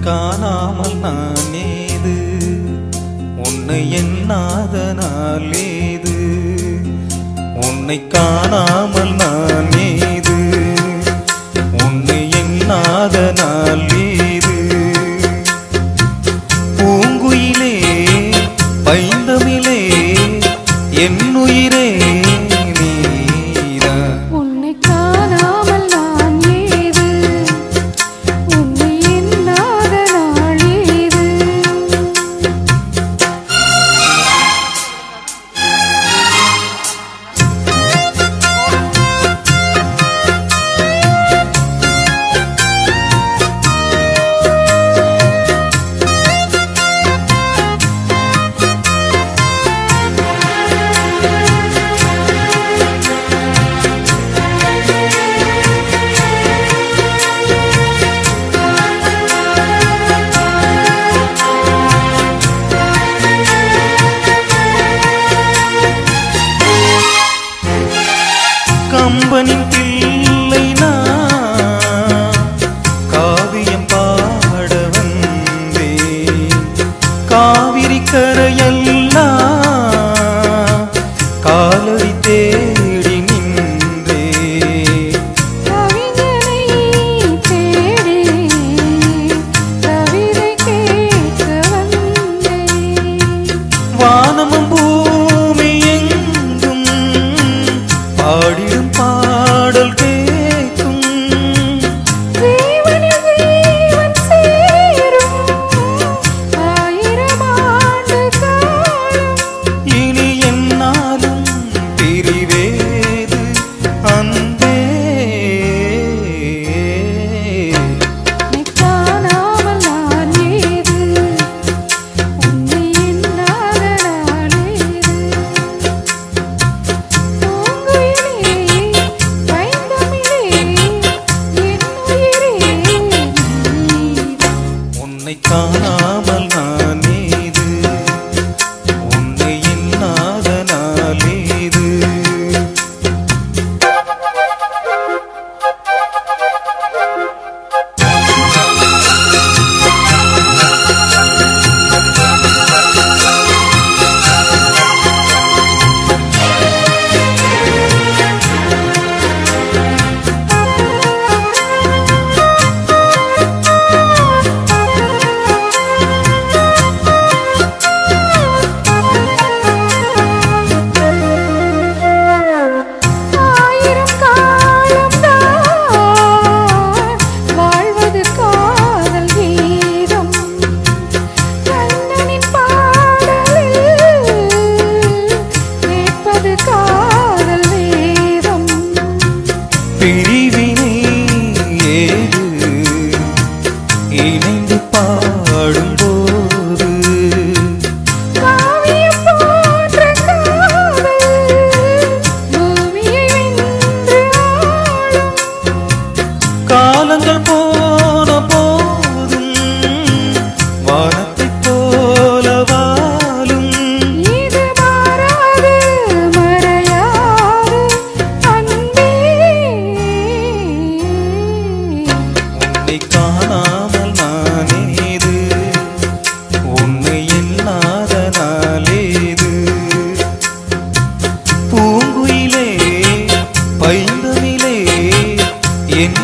காணாமல் நான் ஏது, உன்னை எண்ணாத நாள் ஏது, உன்னை காணாமல் நான் ஏது, உன்னை எண்ணாத நாள் ஏது. பூங்குயிலே பைந்தமிழே என் உயிரே கம்பனின் பிள்ளை நான் காவியம் பாட வந்தேன். காவிரி கரையெல்லாம் காலடி தேடி நின்றே. வானமும் பூமி எங்கும் பாடிடும் பாடல் கேட்கும். ஜீவன் சேரும் 1000 ஆண்டு காலம். இனி என்னாலும் பிரிவேது அன்பே. காணாமல் நான் ஏது, உன்னை எண்ணாத நாள் ஏது. உன்னை காணாமல் நான் ஏது, உன்னை எண்ணாத நாள் ஏது. பிரிவினை ஏது இணைந்து பாடும்போது. காவியம் போன்ற காதல் பூமியை வென்று ஆளும். காலங்கள் போன போதும் வானத்தை போல வாழும். இது மாறாது மறையாது அன்பே. உன்னை காணாமல் நான் ஏது, உன்னை எண்ணாத நாள் ஏது. பூங்குயிலே பைந்தமிழே என்